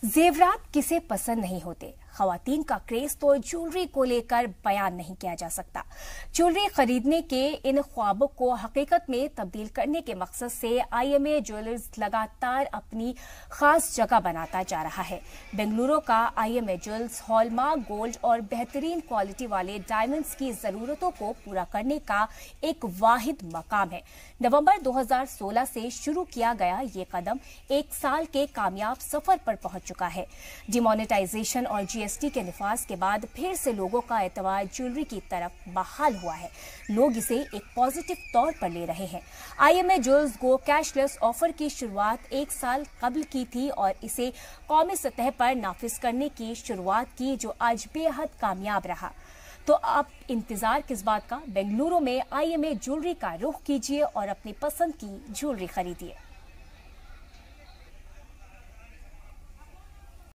जेवरात किसे पसंद नहीं होते। खवातीन का क्रेज तो ज्वेलरी को लेकर बयान नहीं किया जा सकता। ज्वेलरी खरीदने के इन ख्वाबों को हकीकत में तब्दील करने के मकसद से आईएमए ज्वेलर्स लगातार अपनी खास जगह बनाता जा रहा है। बेंगलुरु का आईएमए ज्वेल्स हॉलमार्क गोल्ड और बेहतरीन क्वालिटी वाले डायमंड्स की जरूरतों को पूरा करने का एक वाहिद मकाम है। नवंबर 2016 से शुरू किया गया ये कदम 1 साल के कामयाब सफर पर पहुंच चुका है। डिमोनेटाइजेशन और जीएसटी के निफाज के बाद फिर से लोगों का एतबार ज्वेलरी की तरफ बहाल हुआ है। लोग इसे एक पॉजिटिव तौर पर ले रहे हैं। आईएमए ज्वेल्स गो कैशलेस ऑफर की शुरुआत 1 साल कबल की थी और इसे कौमी सतह पर नाफिज करने की शुरुआत की, जो आज बेहद कामयाब रहा। तो आप इंतजार किस बात का? बेंगलुरु में आईएमए ज्वेलरी का रुख कीजिए और अपनी पसंद की ज्वेलरी खरीदिए।